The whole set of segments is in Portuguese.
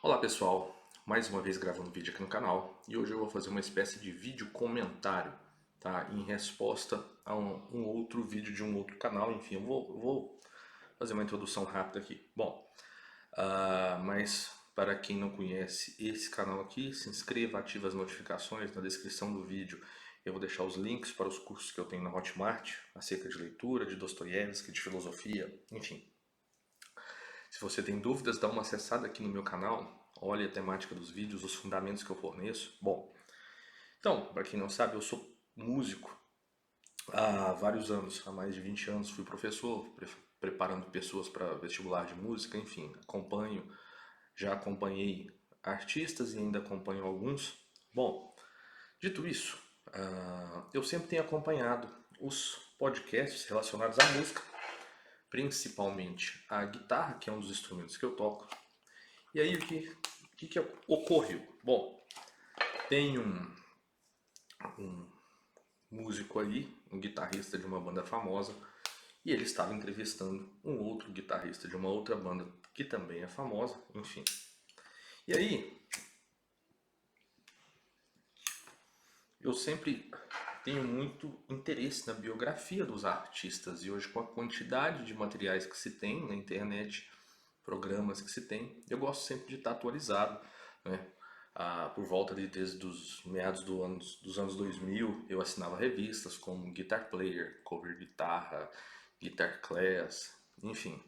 Olá pessoal, mais uma vez gravando vídeo aqui no canal e hoje eu vou fazer uma espécie de vídeo comentário, tá? Em resposta a um outro vídeo de um outro canal, enfim, eu vou fazer uma introdução rápida aqui. Bom, mas para quem não conhece esse canal aqui, se inscreva, ative as notificações na descrição do vídeo. Eu vou deixar os links para os cursos que eu tenho na Hotmart, acerca de leitura, de Dostoiévski, de filosofia, enfim. Se você tem dúvidas, dá uma acessada aqui no meu canal, olhe a temática dos vídeos, os fundamentos que eu forneço. Bom, então, para quem não sabe, eu sou músico há vários anos, há mais de 20 anos fui professor, preparando pessoas para vestibular de música, enfim, já acompanhei artistas e ainda acompanho alguns. Bom, dito isso, eu sempre tenho acompanhado os podcasts relacionados à música, principalmente a guitarra, que é um dos instrumentos que eu toco. E aí o que ocorreu? Bom, tem um músico aí, um guitarrista de uma banda famosa, e ele estava entrevistando um outro guitarrista de uma outra banda que também é famosa, enfim. E aí, eu sempre tenho muito interesse na biografia dos artistas, e hoje com a quantidade de materiais que se tem na internet, programas que se tem, eu gosto sempre de estar atualizado, né? Por volta desde os meados dos anos 2000, eu assinava revistas como Guitar Player, Cover Guitarra, Guitar Class, enfim,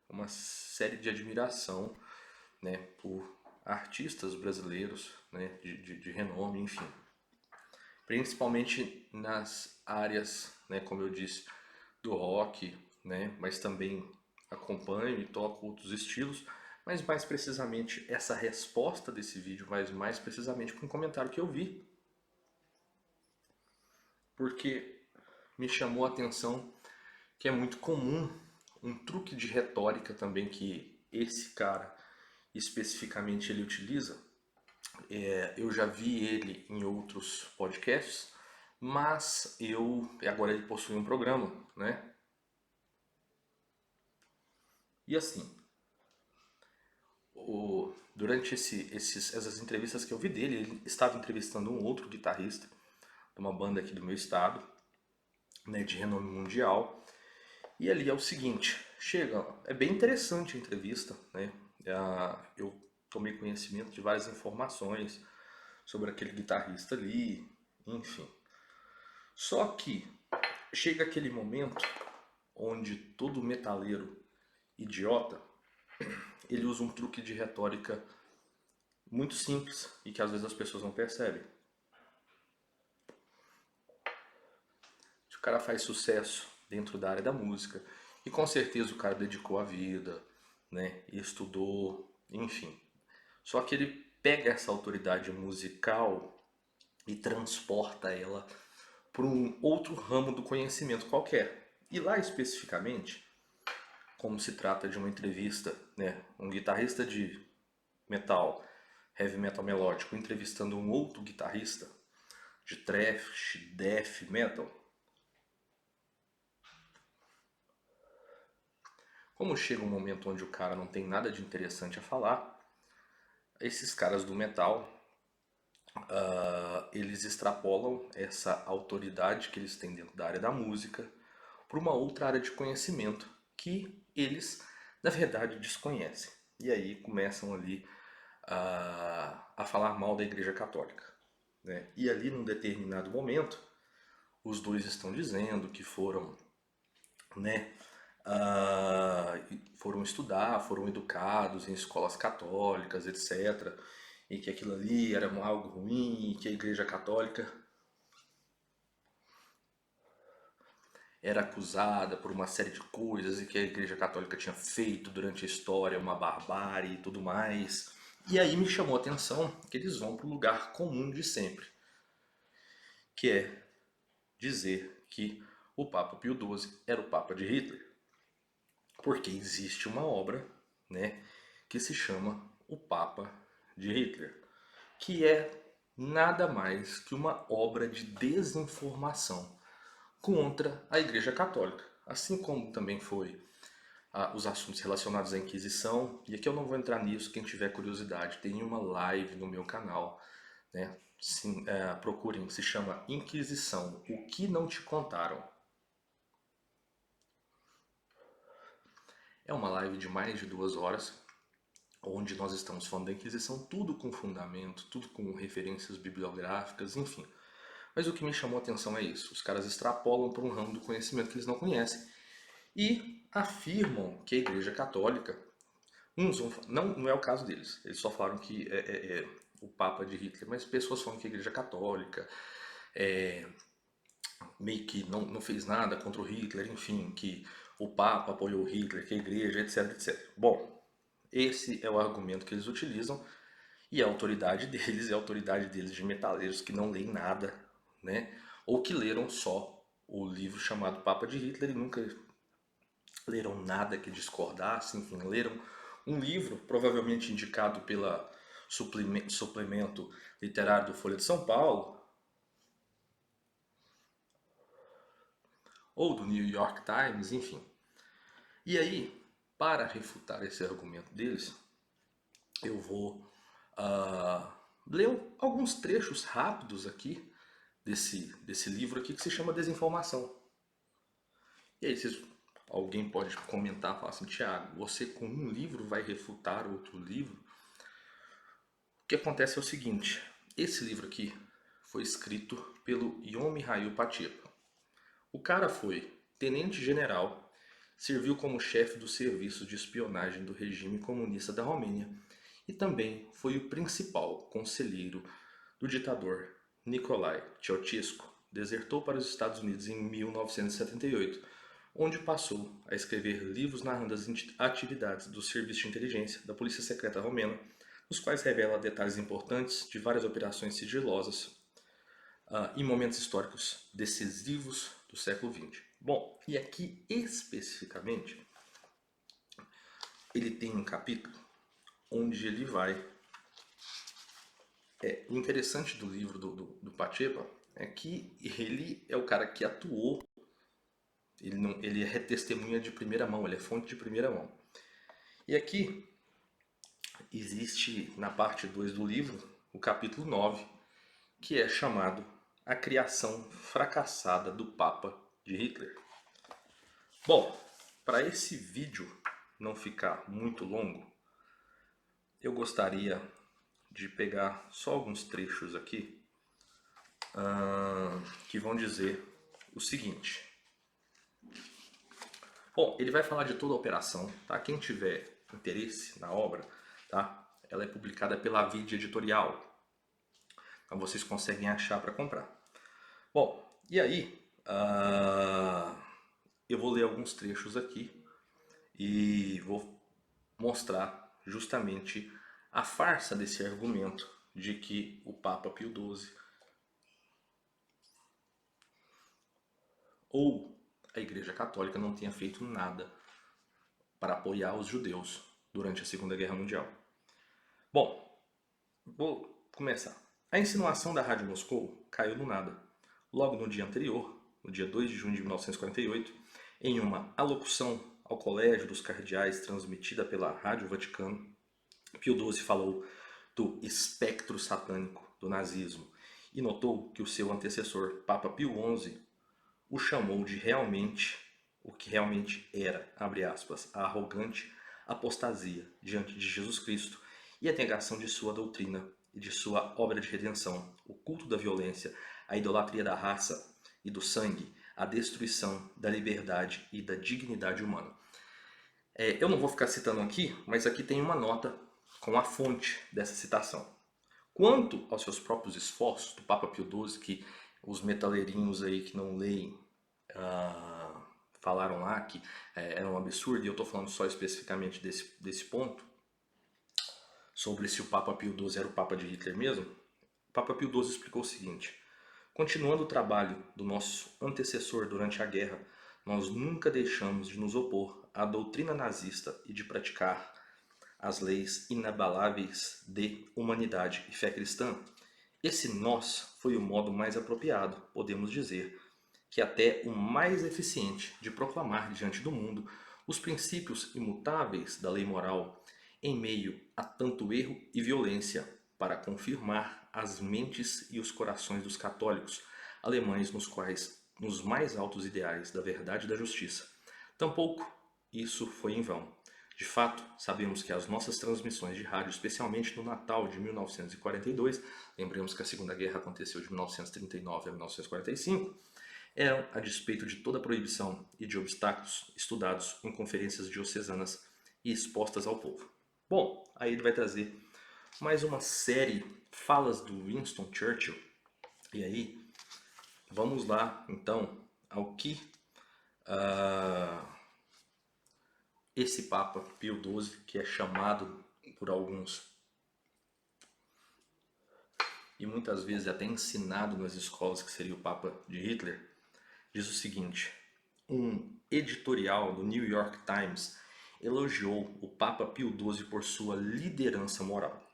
uma série de admiração, né, por artistas brasileiros, né, de renome, enfim. Principalmente nas áreas, né, como eu disse, do rock, né, mas também acompanho e toco outros estilos, mas mais precisamente essa resposta desse vídeo, mas mais precisamente com um comentário que eu vi, porque me chamou a atenção que é muito comum um truque de retórica também que esse cara especificamente ele utiliza. Eu já vi ele em outros podcasts, mas agora ele possui um programa, né? E assim, durante essas entrevistas que eu vi dele, ele estava entrevistando um outro guitarrista de uma banda aqui do meu estado, né, de renome mundial. E ali é o seguinte, é bem interessante a entrevista, né? Eu tomei conhecimento de várias informações sobre aquele guitarrista ali, enfim. Só que chega aquele momento onde todo metaleiro idiota, ele usa um truque de retórica muito simples e que às vezes as pessoas não percebem. Se o cara faz sucesso dentro da área da música, e com certeza o cara dedicou a vida, né, e estudou, enfim. Só que ele pega essa autoridade musical e transporta ela para um outro ramo do conhecimento qualquer. E lá especificamente, como se trata de uma entrevista, né, um guitarrista de metal, heavy metal melódico, entrevistando um outro guitarrista de thrash, death metal. Como chega um momento onde o cara não tem nada de interessante a falar, esses caras do metal, eles extrapolam essa autoridade que eles têm dentro da área da música para uma outra área de conhecimento que eles, na verdade, desconhecem. E aí começam ali a falar mal da Igreja Católica, né? E ali, num determinado momento, os dois estão dizendo que foram, né, foram estudar, foram educados em escolas católicas, etc. E que aquilo ali era algo ruim, e que a Igreja Católica era acusada por uma série de coisas e que a Igreja Católica tinha feito durante a história uma barbárie e tudo mais. E aí me chamou a atenção que eles vão para o lugar comum de sempre, que é dizer que o Papa Pio XII era o Papa de Hitler, porque existe uma obra, né, que se chama O Papa de Hitler, que é nada mais que uma obra de desinformação contra a Igreja Católica, assim como também foi os assuntos relacionados à Inquisição. E aqui eu não vou entrar nisso, quem tiver curiosidade, tem uma live no meu canal, né? Sim, procurem, se chama Inquisição, o que não te contaram. É uma live de mais de 2 horas, onde nós estamos falando da Inquisição, tudo com fundamento, tudo com referências bibliográficas, enfim. Mas o que me chamou a atenção é isso, os caras extrapolam para um ramo do conhecimento que eles não conhecem e afirmam que a Igreja Católica, não é o caso deles, eles só falaram que é o Papa de Hitler, mas pessoas falam que a Igreja Católica meio que não fez nada contra o Hitler, enfim, que o Papa apoiou Hitler, que a Igreja, etc, etc. Bom, esse é o argumento que eles utilizam e a autoridade deles é a autoridade deles de metaleiros que não leem nada, né? Ou que leram só o livro chamado Papa de Hitler e nunca leram nada que discordasse, enfim, leram um livro provavelmente indicado pela suplemento literário do Folha de São Paulo ou do New York Times, enfim. E aí, para refutar esse argumento deles, eu vou ler alguns trechos rápidos aqui desse livro aqui que se chama Desinformação. E aí alguém pode comentar e falar assim, Tiago, você com um livro vai refutar outro livro? O que acontece é o seguinte, esse livro aqui foi escrito pelo Ion Mihail Pacheco. O cara foi tenente-general, serviu como chefe do serviço de espionagem do regime comunista da Romênia e também foi o principal conselheiro do ditador Nicolae Ceausescu. Desertou para os Estados Unidos em 1978, onde passou a escrever livros narrando as atividades do serviço de inteligência da polícia secreta romena, nos quais revela detalhes importantes de várias operações sigilosas em momentos históricos decisivos do século XX. Bom, e aqui especificamente, ele tem um capítulo onde ele vai... o interessante do livro do Pacheco é que ele é o cara que atuou, ele é testemunha de primeira mão, ele é fonte de primeira mão. E aqui existe, na parte 2 do livro, o capítulo 9, que é chamado A Criação Fracassada do Papa de Hitler. Bom, para esse vídeo não ficar muito longo, eu gostaria de pegar só alguns trechos aqui que vão dizer o seguinte. Bom, ele vai falar de toda a operação, tá? Quem tiver interesse na obra, tá? Ela é publicada pela Vide Editorial. Então vocês conseguem achar para comprar. Bom, e aí eu vou ler alguns trechos aqui e vou mostrar justamente a farsa desse argumento de que o Papa Pio XII ou a Igreja Católica não tenha feito nada para apoiar os judeus durante a Segunda Guerra Mundial. Bom, vou começar. A insinuação da Rádio Moscou caiu do nada. Logo no dia anterior, no dia 2 de junho de 1948, em uma alocução ao Colégio dos Cardeais transmitida pela Rádio Vaticano, Pio XII falou do espectro satânico do nazismo e notou que o seu antecessor, Papa Pio XI, o chamou de o que realmente era, abre aspas, a arrogante apostasia diante de Jesus Cristo e a negação de sua doutrina e de sua obra de redenção, o culto da violência, a idolatria da raça e do sangue, a destruição da liberdade e da dignidade humana. Eu não vou ficar citando aqui, mas aqui tem uma nota com a fonte dessa citação. Quanto aos seus próprios esforços do Papa Pio XII, que os metaleirinhos aí que não leem falaram lá que era um absurdo, e eu estou falando só especificamente desse ponto, sobre se o Papa Pio XII era o Papa de Hitler mesmo, o Papa Pio XII explicou o seguinte: continuando o trabalho do nosso antecessor durante a guerra, nós nunca deixamos de nos opor à doutrina nazista e de praticar as leis inabaláveis de humanidade e fé cristã. Esse nós foi o modo mais apropriado, podemos dizer, que até o mais eficiente de proclamar diante do mundo os princípios imutáveis da lei moral em meio a tanto erro e violência, para confirmar as mentes e os corações dos católicos alemães nos mais altos ideais da verdade e da justiça. Tampouco isso foi em vão. De fato, sabemos que as nossas transmissões de rádio, especialmente no Natal de 1942, lembremos que a Segunda Guerra aconteceu de 1939 a 1945, eram a despeito de toda proibição e de obstáculos estudados em conferências diocesanas e expostas ao povo. Bom, aí ele vai trazer mais uma série falas do Winston Churchill. E aí, vamos lá então ao que esse Papa Pio XII, que é chamado por alguns e muitas vezes até ensinado nas escolas, que seria o Papa de Hitler, diz o seguinte: um editorial do New York Times elogiou o Papa Pio XII por sua liderança moral.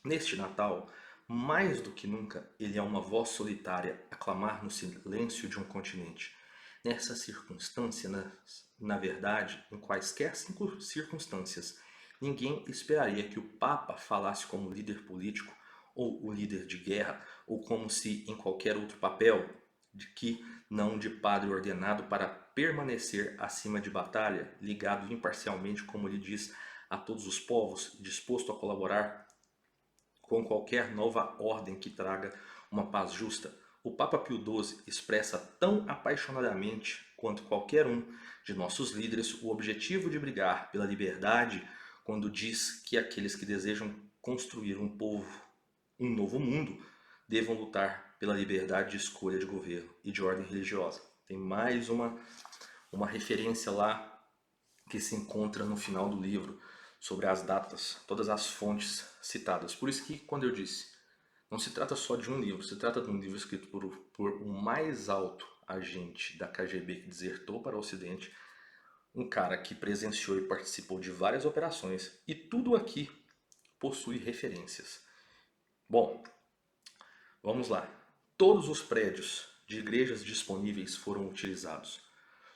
Neste Natal, mais do que nunca, ele é uma voz solitária a clamar no silêncio de um continente. Nessa circunstância, na verdade, em quaisquer circunstâncias, ninguém esperaria que o Papa falasse como líder político ou o líder de guerra, ou como se em qualquer outro papel, de que não de padre ordenado para permanecer acima de batalha, ligado imparcialmente, como lhe diz, a todos os povos, disposto a colaborar com qualquer nova ordem que traga uma paz justa. O Papa Pio XII expressa tão apaixonadamente quanto qualquer um de nossos líderes o objetivo de brigar pela liberdade quando diz que aqueles que desejam construir um novo mundo, devam lutar pela liberdade de escolha de governo e de ordem religiosa. Tem mais uma referência lá que se encontra no final do livro sobre as datas, todas as fontes citadas. Por isso que quando eu disse, não se trata só de um livro, se trata de um livro escrito por o mais alto agente da KGB que desertou para o Ocidente, um cara que presenciou e participou de várias operações, e tudo aqui possui referências. Bom, vamos lá. Todos os prédios de igrejas disponíveis foram utilizados.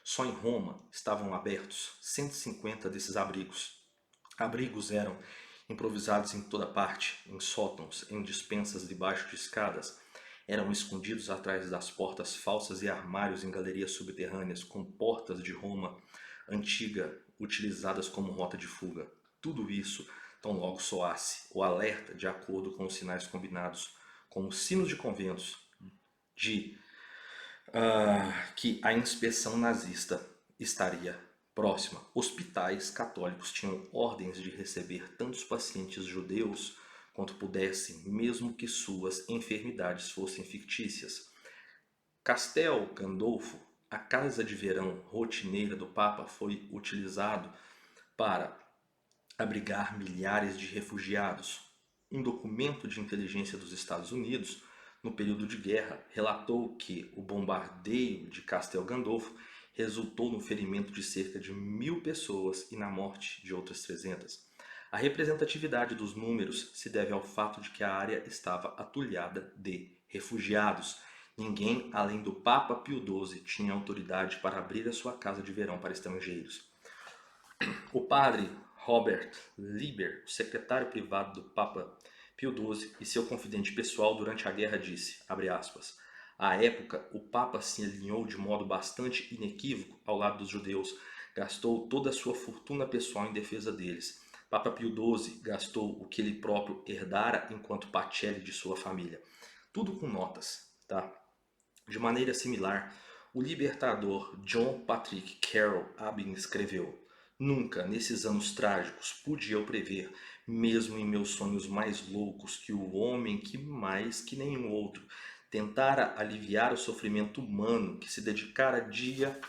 Só em Roma estavam abertos 150 desses abrigos. Abrigos eram improvisados em toda parte, em sótãos, em despensas debaixo de escadas. Eram escondidos atrás das portas falsas e armários em galerias subterrâneas, com portas de Roma antiga utilizadas como rota de fuga. Tudo isso, tão logo soasse o alerta de acordo com os sinais combinados, com os sinos de conventos, de que a inspeção nazista estaria próxima. Hospitais católicos tinham ordens de receber tantos pacientes judeus quanto pudessem, mesmo que suas enfermidades fossem fictícias. Castel Gandolfo, a casa de verão rotineira do Papa, foi utilizado para abrigar milhares de refugiados. Um documento de inteligência dos Estados Unidos, no período de guerra, relatou que o bombardeio de Castel Gandolfo resultou no ferimento de cerca de 1.000 pessoas e na morte de outras 300. A representatividade dos números se deve ao fato de que a área estava atulhada de refugiados. Ninguém, além do Papa Pio XII, tinha autoridade para abrir a sua casa de verão para estrangeiros. O padre Robert Lieber, secretário privado do Papa Pio XII e seu confidente pessoal durante a guerra, disse, abre aspas, à época, o Papa se alinhou de modo bastante inequívoco ao lado dos judeus, gastou toda a sua fortuna pessoal em defesa deles. Papa Pio XII gastou o que ele próprio herdara enquanto Pacelli de sua família. Tudo com notas, tá? De maneira similar, o libertador John Patrick Carroll Abin escreveu: nunca, nesses anos trágicos, pude eu prever, mesmo em meus sonhos mais loucos, que o homem que mais que nenhum outro tentara aliviar o sofrimento humano, que se dedicara dia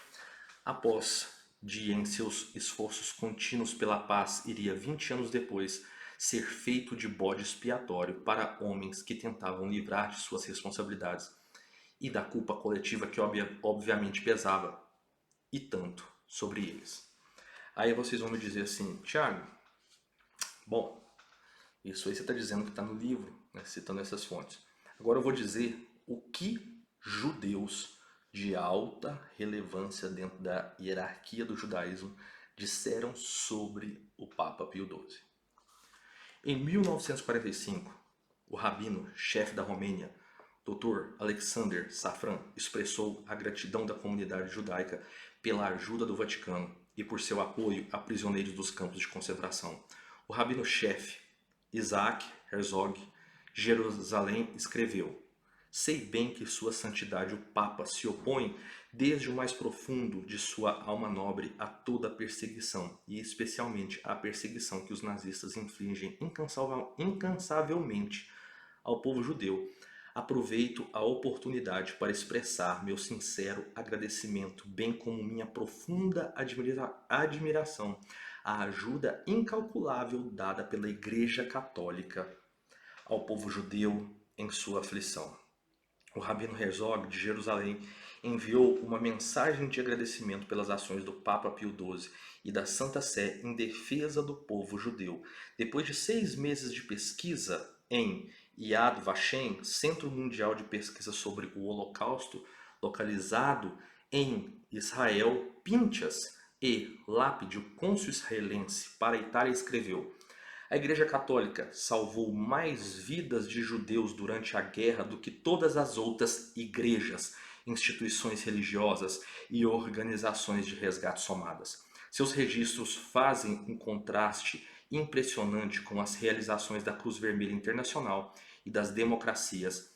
após dia em seus esforços contínuos pela paz, iria 20 anos depois ser feito de bode expiatório para homens que tentavam livrar de suas responsabilidades e da culpa coletiva que obviamente pesava, e tanto, sobre eles. Aí vocês vão me dizer assim, Thiago, bom, isso aí você está dizendo que está no livro, né, citando essas fontes. Agora eu vou dizer o que judeus de alta relevância dentro da hierarquia do judaísmo disseram sobre o Papa Pio XII. Em 1945, o rabino, chefe da Romênia, Dr. Alexander Safran, expressou a gratidão da comunidade judaica pela ajuda do Vaticano e por seu apoio a prisioneiros dos campos de concentração. O rabino-chefe Isaac Herzog, Jerusalém, escreveu: sei bem que Sua Santidade o Papa se opõe desde o mais profundo de sua alma nobre a toda perseguição, e especialmente à perseguição que os nazistas infligem incansavelmente ao povo judeu. Aproveito a oportunidade para expressar meu sincero agradecimento, bem como minha profunda admiração à ajuda incalculável dada pela Igreja Católica ao povo judeu em sua aflição. O rabino Herzog de Jerusalém enviou uma mensagem de agradecimento pelas ações do Papa Pio XII e da Santa Sé em defesa do povo judeu. Depois de 6 meses de pesquisa em Yad Vashem, Centro Mundial de Pesquisa sobre o Holocausto, localizado em Israel, Pinchas e Lápide, o cônsul israelense para a Itália, escreveu: a Igreja Católica salvou mais vidas de judeus durante a guerra do que todas as outras igrejas, instituições religiosas e organizações de resgate somadas. Seus registros fazem um contraste impressionante com as realizações da Cruz Vermelha Internacional e das democracias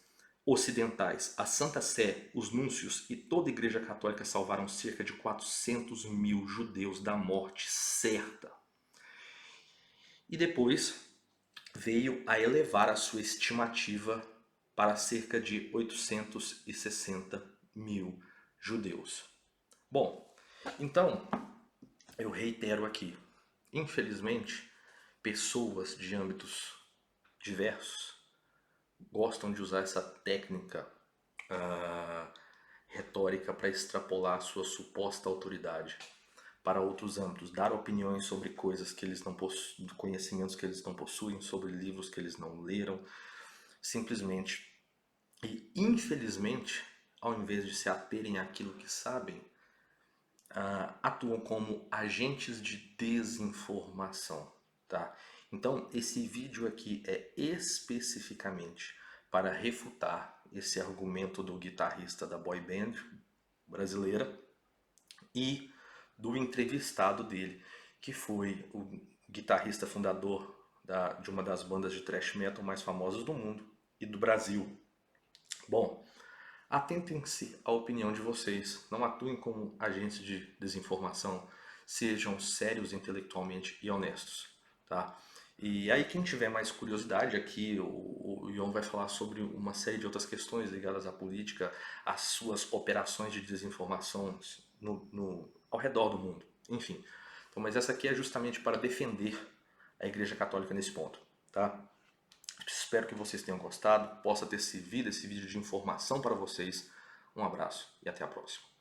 ocidentais. A Santa Sé, os núncios e toda a Igreja Católica salvaram cerca de 400 mil judeus da morte certa. E depois veio a elevar a sua estimativa para cerca de 860 mil judeus. Bom, então eu reitero aqui, infelizmente, pessoas de âmbitos diversos gostam de usar essa técnica retórica para extrapolar sua suposta autoridade para outros âmbitos, dar opiniões sobre coisas que eles não possuem, conhecimentos que eles não possuem, sobre livros que eles não leram, simplesmente. E infelizmente, ao invés de se aterem àquilo que sabem, atuam como agentes de desinformação, tá? Então, esse vídeo aqui é especificamente para refutar esse argumento do guitarrista da boy band brasileira e do entrevistado dele, que foi o guitarrista fundador de uma das bandas de thrash metal mais famosas do mundo e do Brasil. Bom, atentem-se à opinião de vocês, não atuem como agentes de desinformação, sejam sérios intelectualmente e honestos, tá? E aí quem tiver mais curiosidade aqui, o Ion vai falar sobre uma série de outras questões ligadas à política, às suas operações de desinformação ao redor do mundo, enfim. Então, mas essa aqui é justamente para defender a Igreja Católica nesse ponto, tá? Espero que vocês tenham gostado, possa ter servido esse vídeo de informação para vocês. Um abraço e até a próxima.